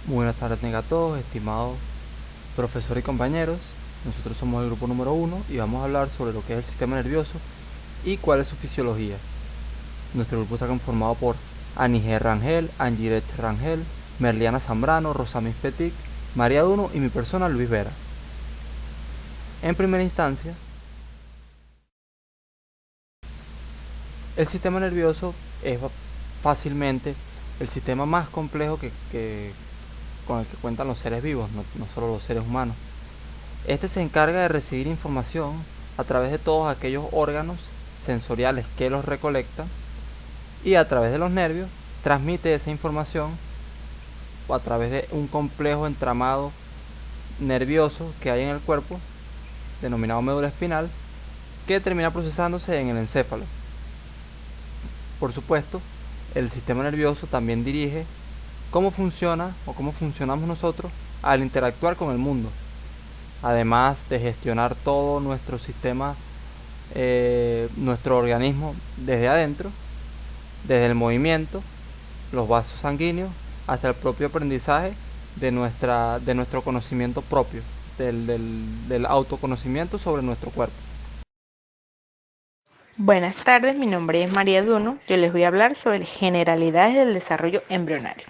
Buenas tardes a todos, estimados profesores y compañeros. Nosotros somos el grupo número 1 y vamos a hablar sobre lo que es el sistema nervioso y cuál es su fisiología. Nuestro grupo está conformado por Anige Rangel, Angiret Rangel, Merliana Zambrano, Rosamis Petit, María Duno y mi persona Luis Vera. En primera instancia, el sistema nervioso es fácilmente el sistema más complejo con el que cuentan los seres vivos, no solo los seres humanos. Este se encarga de recibir información a través de todos aquellos órganos sensoriales que los recolectan y a través de los nervios transmite esa información o a través de un complejo entramado nervioso que hay en el cuerpo, denominado médula espinal, que termina procesándose en el encéfalo. Por supuesto, el sistema nervioso también dirige cómo funciona o cómo funcionamos nosotros al interactuar con el mundo, además de gestionar todo nuestro sistema, nuestro organismo desde adentro, desde el movimiento, los vasos sanguíneos, hasta el propio aprendizaje de nuestro conocimiento propio, del autoconocimiento sobre nuestro cuerpo. Buenas tardes, mi nombre es María Duno. Yo les voy a hablar sobre generalidades del desarrollo embrionario.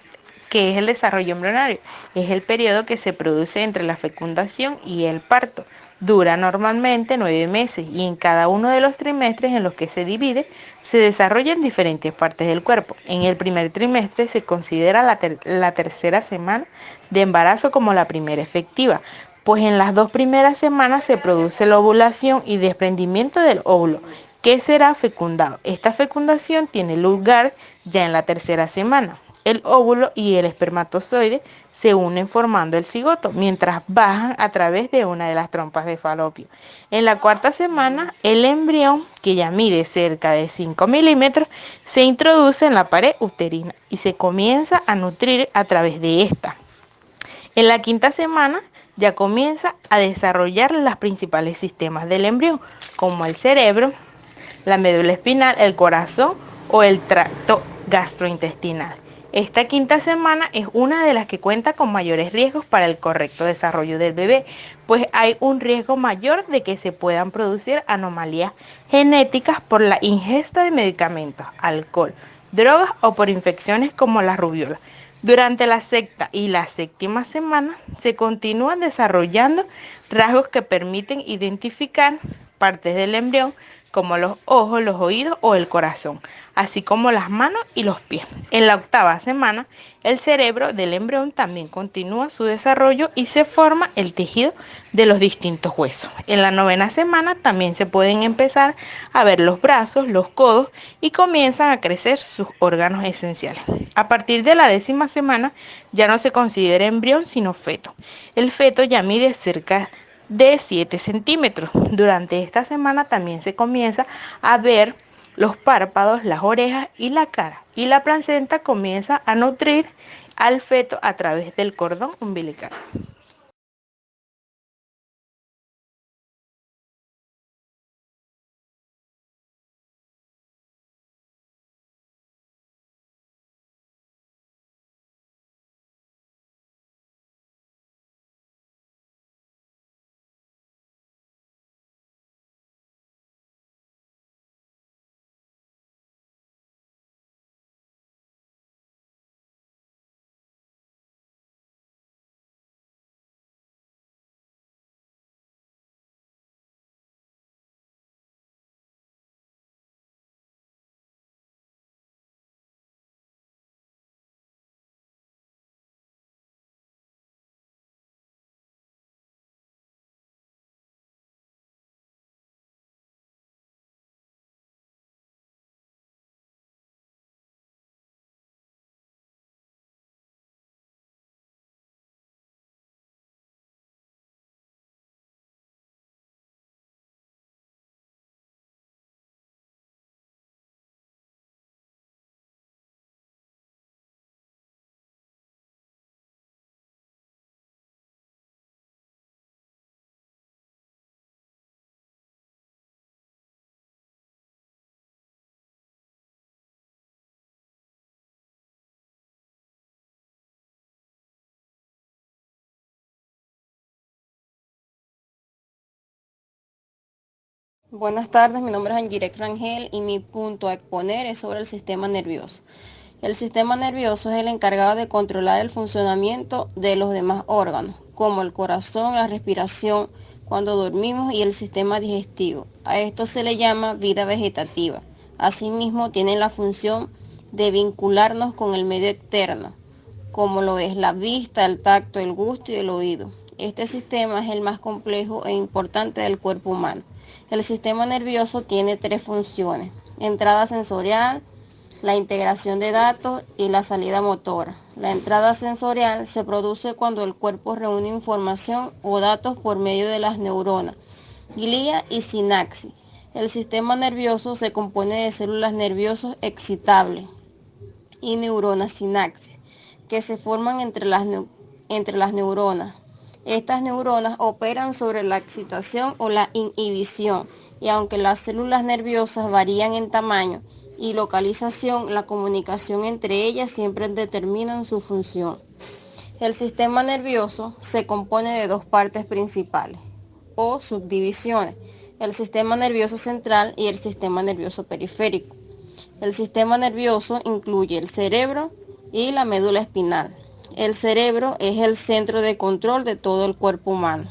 ¿Qué es el desarrollo embrionario? Es el periodo que se produce entre la fecundación y el parto. Dura normalmente 9 meses y en cada uno de los trimestres en los que se divide se desarrolla en diferentes partes del cuerpo. En el primer trimestre se considera la tercera semana de embarazo como la primera efectiva, pues en las 2 primeras semanas se produce la ovulación y desprendimiento del óvulo, que será fecundado. Esta fecundación tiene lugar ya en la tercera semana. El óvulo y el espermatozoide se unen formando el cigoto, mientras bajan a través de una de las trompas de falopio. En la cuarta semana, el embrión, que ya mide cerca de 5 milímetros, se introduce en la pared uterina y se comienza a nutrir a través de esta. En la quinta semana ya comienza a desarrollar los principales sistemas del embrión, como el cerebro, la médula espinal, el corazón o el tracto gastrointestinal. Esta quinta semana es una de las que cuenta con mayores riesgos para el correcto desarrollo del bebé, pues hay un riesgo mayor de que se puedan producir anomalías genéticas por la ingesta de medicamentos, alcohol, drogas o por infecciones como la rubiola. Durante la sexta y la séptima semana se continúan desarrollando rasgos que permiten identificar partes del embrión como los ojos, los oídos o el corazón, así como las manos y los pies. En la octava semana, el cerebro del embrión también continúa su desarrollo y se forma el tejido de los distintos huesos. En la novena semana también se pueden empezar a ver los brazos, los codos y comienzan a crecer sus órganos esenciales. A partir de la 10ª semana ya no se considera embrión sino feto. El feto ya mide cerca de 7 centímetros. Durante esta semana también se comienza a ver los párpados, las orejas y la cara. Y la placenta comienza a nutrir al feto a través del cordón umbilical. Buenas tardes, mi nombre es Angirek Rangel y mi punto a exponer es sobre el sistema nervioso. El sistema nervioso es el encargado de controlar el funcionamiento de los demás órganos, como el corazón, la respiración, cuando dormimos y el sistema digestivo. A esto se le llama vida vegetativa. Asimismo, tiene la función de vincularnos con el medio externo, como lo es la vista, el tacto, el gusto y el oído. Este sistema es el más complejo e importante del cuerpo humano. El sistema nervioso tiene tres funciones: entrada sensorial, la integración de datos y la salida motora. La entrada sensorial se produce cuando el cuerpo reúne información o datos por medio de las neuronas, glía y sinapsis. El sistema nervioso se compone de células nerviosas excitables y neuronas sinapsis que se forman entre las neuronas. Estas neuronas operan sobre la excitación o la inhibición, y aunque las células nerviosas varían en tamaño y localización, la comunicación entre ellas siempre determina su función. El sistema nervioso se compone de dos partes principales o subdivisiones: el sistema nervioso central y el sistema nervioso periférico. El sistema nervioso incluye el cerebro y la médula espinal. El cerebro es el centro de control de todo el cuerpo humano.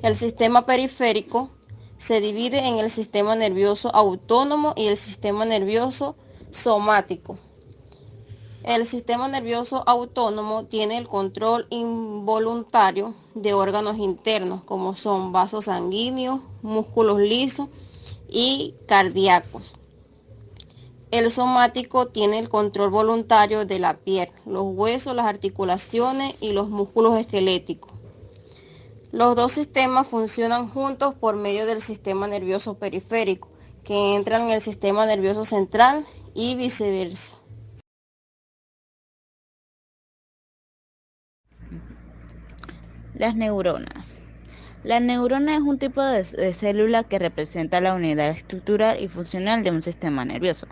El sistema periférico se divide en el sistema nervioso autónomo y el sistema nervioso somático. El sistema nervioso autónomo tiene el control involuntario de órganos internos, como son vasos sanguíneos, músculos lisos y cardíacos. El somático tiene el control voluntario de la piel, los huesos, las articulaciones y los músculos esqueléticos. Los dos sistemas funcionan juntos por medio del sistema nervioso periférico, que entra en el sistema nervioso central y viceversa. Las neuronas. La neurona es un tipo de célula que representa la unidad estructural y funcional de un sistema nervioso.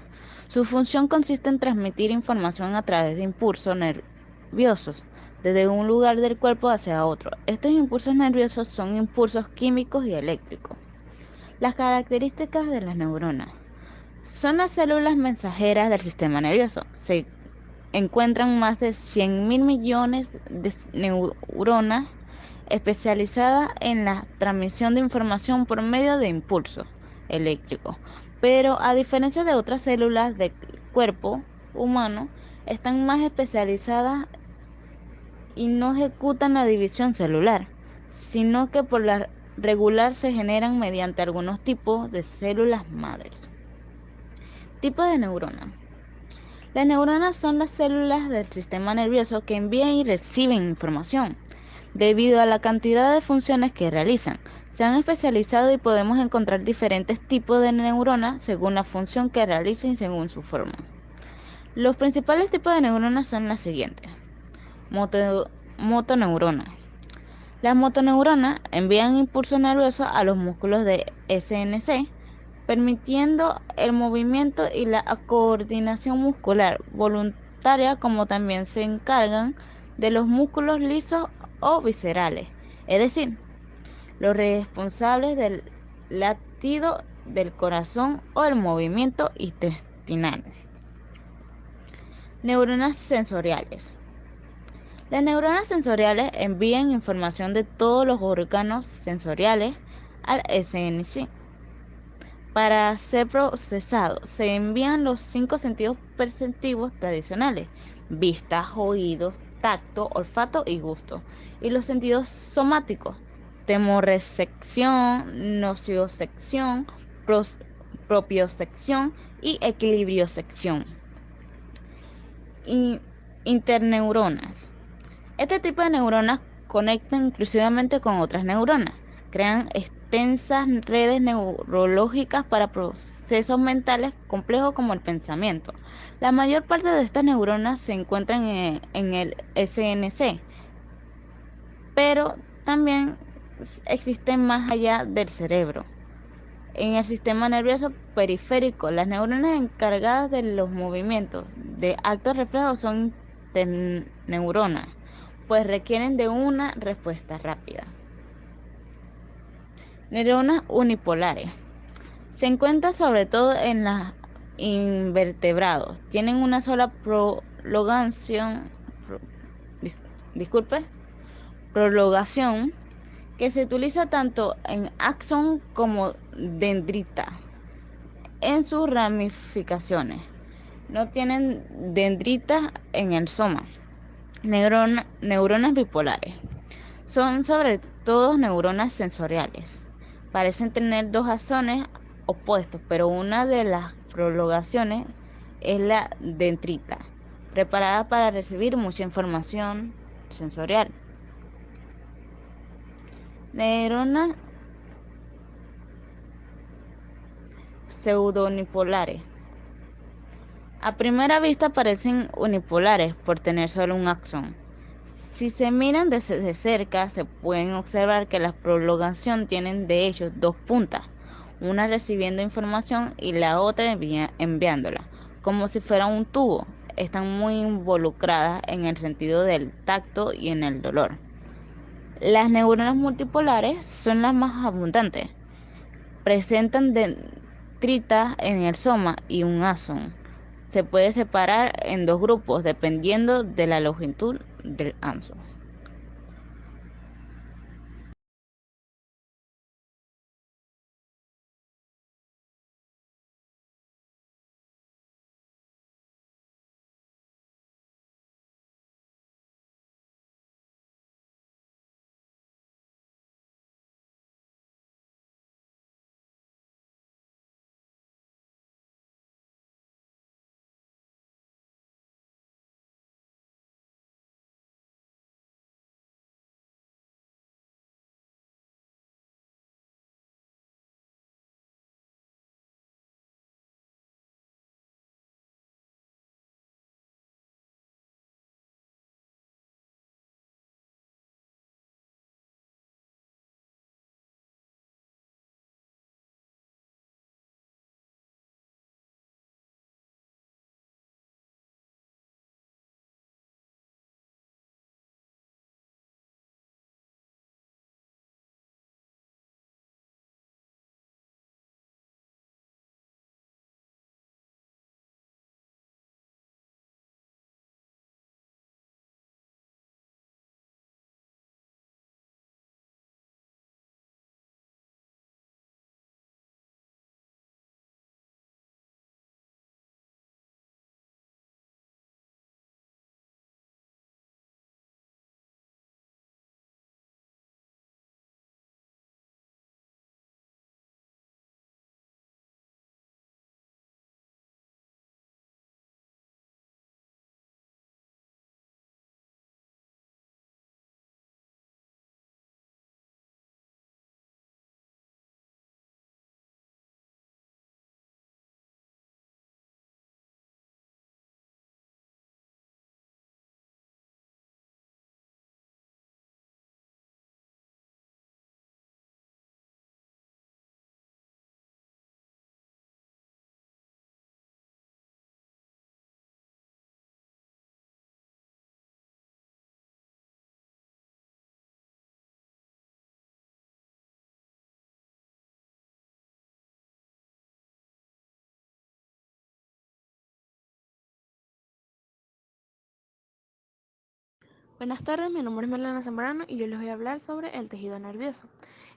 Su función consiste en transmitir información a través de impulsos nerviosos desde un lugar del cuerpo hacia otro. Estos impulsos nerviosos son impulsos químicos y eléctricos. Las características de las neuronas. Son las células mensajeras del sistema nervioso. Se encuentran más de 100.000 millones de neuronas especializada en la transmisión de información por medio de impulsos eléctricos, pero a diferencia de otras células del cuerpo humano, están más especializadas y no ejecutan la división celular, sino que por la regular se generan mediante algunos tipos de células madres. Tipo de neurona. Las neuronas son las células del sistema nervioso que envían y reciben información. Debido a la cantidad de funciones que realizan, se han especializado y podemos encontrar diferentes tipos de neuronas según la función que realicen y según su forma. Los principales tipos de neuronas son las siguientes. Motoneuronas. Las motoneuronas envían impulsos nerviosos a los músculos de SNC, permitiendo el movimiento y la coordinación muscular voluntaria, como también se encargan de los músculos lisos o viscerales, es decir, los responsables del latido del corazón o el movimiento intestinal. Neuronas sensoriales. Las neuronas sensoriales envían información de todos los órganos sensoriales al SNC. Para ser procesado, se envían los 5 sentidos perceptivos tradicionales: vista, oídos, tacto, olfato y gusto, y los sentidos somáticos: temorrecepción, nociocepción, propiocepción y equilibriocepción. Interneuronas. Este tipo de neuronas conectan inclusivamente con otras neuronas, crean extensas redes neurológicas para procesos mentales complejos como el pensamiento. La mayor parte de estas neuronas se encuentran en el SNC, pero también existen más allá del cerebro. En el sistema nervioso periférico, las neuronas encargadas de los movimientos de actos reflejos son interneuronas, pues requieren de una respuesta rápida. Neuronas unipolares. Se encuentran sobre todo en los invertebrados. Tienen una sola prolongación, disculpe, prolongación que se utiliza tanto en axón como dendrita en sus ramificaciones. No tienen dendritas en el soma. Neuronas bipolares. Son sobre todo neuronas sensoriales. Parecen tener dos axones opuestos, pero una de las prolongaciones es la dendrita, preparada para recibir mucha información sensorial. Neuronas pseudonipolares. A primera vista parecen unipolares por tener solo un axón. Si se miran desde cerca, se pueden observar que la prolongación tienen de hecho dos puntas, una recibiendo información y la otra enviándola, como si fuera un tubo. Están muy involucradas en el sentido del tacto y en el dolor. Las neuronas multipolares son las más abundantes. Presentan dendritas en el soma y un axón. Se puede separar en dos grupos dependiendo de la longitud del axón. Buenas tardes, mi nombre es Melana Zambrano y yo les voy a hablar sobre el tejido nervioso.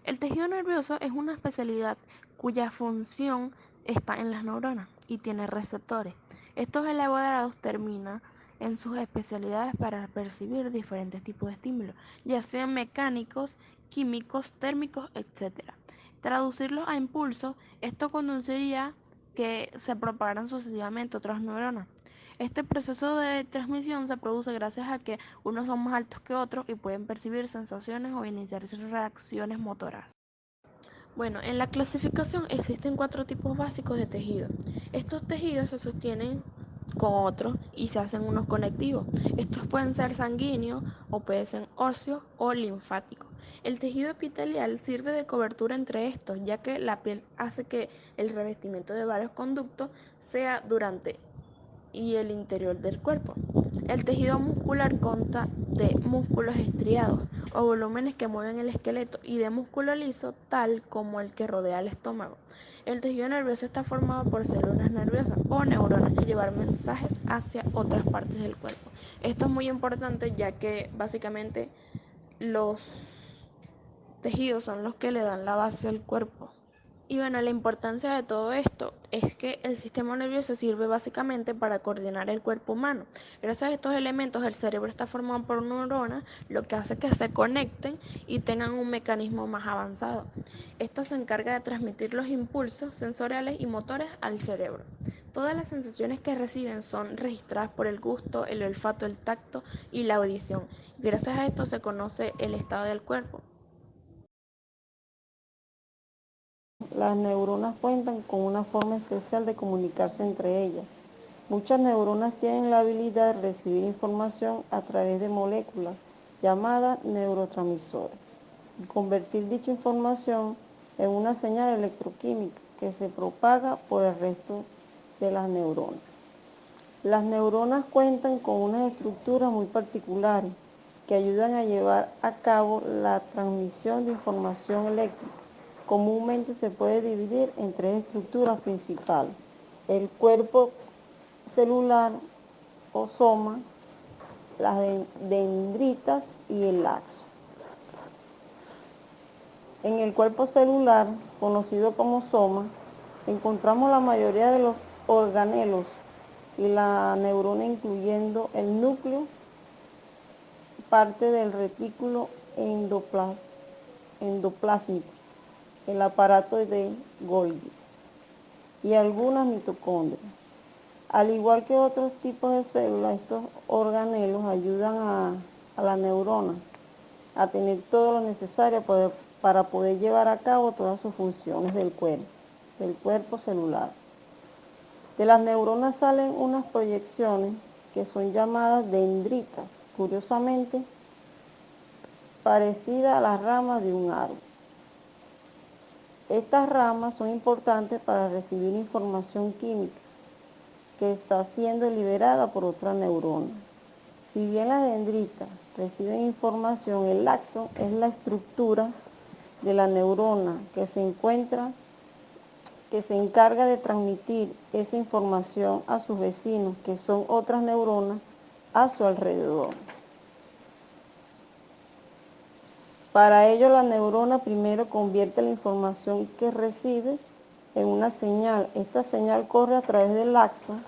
El tejido nervioso es una especialidad cuya función está en las neuronas y tiene receptores. Estos elaborados terminan en sus especialidades para percibir diferentes tipos de estímulos, ya sean mecánicos, químicos, térmicos, etc. Traducirlos a impulsos, esto conduciría que se propagaran sucesivamente otras neuronas. Este proceso de transmisión se produce gracias a que unos son más altos que otros y pueden percibir sensaciones o iniciar reacciones motoras. Bueno, en la clasificación existen 4 tipos básicos de tejido. Estos tejidos se sostienen con otros y se hacen unos conectivos. Estos pueden ser sanguíneos o pueden ser óseos o linfáticos. El tejido epitelial sirve de cobertura entre estos, ya que la piel hace que el revestimiento de varios conductos sea durante y el interior del cuerpo. El tejido muscular consta de músculos estriados o volúmenes que mueven el esqueleto y de músculo liso tal como el que rodea el estómago. El tejido nervioso está formado por células nerviosas o neuronas que llevan mensajes hacia otras partes del cuerpo. Esto es muy importante ya que básicamente los tejidos son los que le dan la base al cuerpo. Y bueno, la importancia de todo esto es que el sistema nervioso sirve básicamente para coordinar el cuerpo humano. Gracias a estos elementos el cerebro está formado por neuronas, lo que hace que se conecten y tengan un mecanismo más avanzado. Esto se encarga de transmitir los impulsos sensoriales y motores al cerebro. Todas las sensaciones que reciben son registradas por el gusto, el olfato, el tacto y la audición. Gracias a esto se conoce el estado del cuerpo. Las neuronas cuentan con una forma especial de comunicarse entre ellas. Muchas neuronas tienen la habilidad de recibir información a través de moléculas llamadas neurotransmisores y convertir dicha información en una señal electroquímica que se propaga por el resto de las neuronas. Las neuronas cuentan con unas estructuras muy particulares que ayudan a llevar a cabo la transmisión de información eléctrica. Comúnmente se puede dividir en tres estructuras principales: el cuerpo celular o soma, las dendritas y el axo. En el cuerpo celular, conocido como soma, encontramos la mayoría de los organelos y la neurona, incluyendo el núcleo, parte del retículo endoplásmico, el aparato de Golgi y algunas mitocondrias. Al igual que otros tipos de células, estos organelos ayudan a la neurona a tener todo lo necesario para poder llevar a cabo todas sus funciones del cuerpo celular. De las neuronas salen unas proyecciones que son llamadas dendritas, curiosamente parecidas a las ramas de un árbol. Estas ramas son importantes para recibir información química que está siendo liberada por otra neurona. Si bien las dendritas reciben información, el axón es la estructura de la neurona que se encarga de transmitir esa información a sus vecinos, que son otras neuronas a su alrededor. Para ello, la neurona primero convierte la información que recibe en una señal. Esta señal corre a través del axón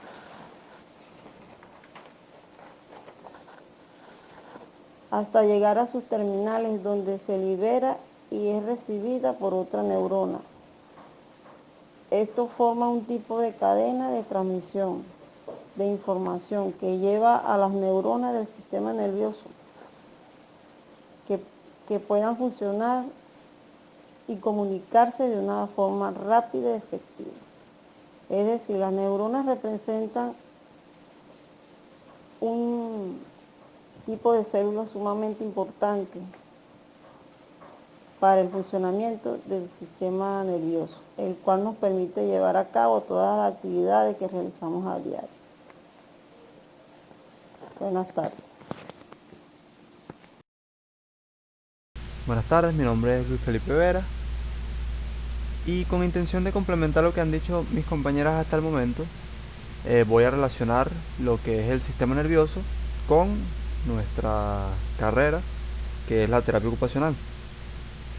hasta llegar a sus terminales, donde se libera y es recibida por otra neurona. Esto forma un tipo de cadena de transmisión de información que lleva a las neuronas del sistema nervioso que puedan funcionar y comunicarse de una forma rápida y efectiva. Es decir, las neuronas representan un tipo de célula sumamente importante para el funcionamiento del sistema nervioso, el cual nos permite llevar a cabo todas las actividades que realizamos a diario. Buenas tardes. Buenas tardes, mi nombre es Luis Felipe Vera y con intención de complementar lo que han dicho mis compañeras hasta el momento, voy a relacionar lo que es el sistema nervioso con nuestra carrera, que es la terapia ocupacional.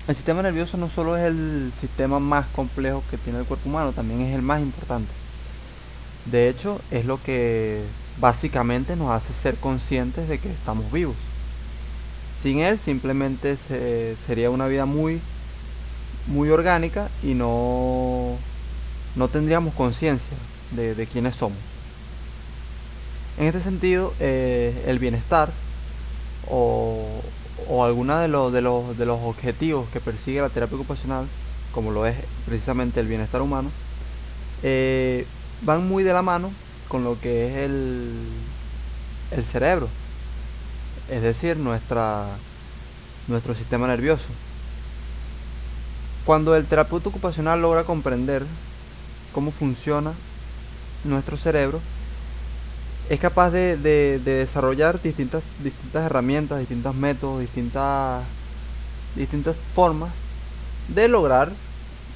El sistema nervioso no solo es el sistema más complejo que tiene el cuerpo humano, también es el más importante. De hecho, es lo que básicamente nos hace ser conscientes de que estamos vivos. Sin él simplemente sería una vida muy orgánica y no tendríamos conciencia de quiénes somos. En este sentido, el bienestar o alguna de los objetivos que persigue la terapia ocupacional, como lo es precisamente el bienestar humano, van muy de la mano con lo que es el cerebro, es decir, nuestro sistema nervioso. Cuando el terapeuta ocupacional logra comprender cómo funciona nuestro cerebro, es capaz de desarrollar distintas herramientas, distintos métodos, distintas formas de lograr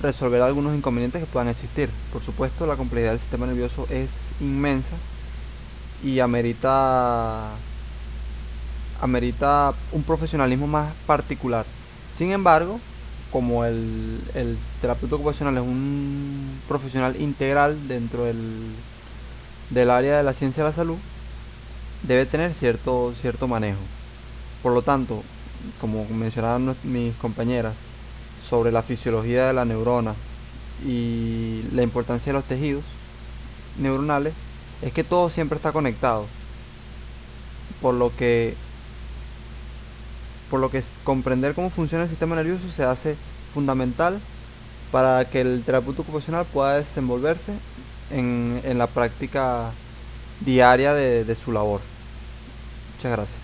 resolver algunos inconvenientes que puedan existir. Por supuesto, la complejidad del sistema nervioso es inmensa y amerita un profesionalismo más particular. Sin embargo, como el terapeuta ocupacional es un profesional integral dentro del área de la ciencia de la salud, debe tener cierto manejo. Por lo tanto, como mencionaban mis compañeras sobre la fisiología de la neurona y la importancia de los tejidos neuronales, es que todo siempre está conectado, por lo que comprender cómo funciona el sistema nervioso se hace fundamental para que el terapeuta ocupacional pueda desenvolverse en la práctica diaria de su labor. Muchas gracias.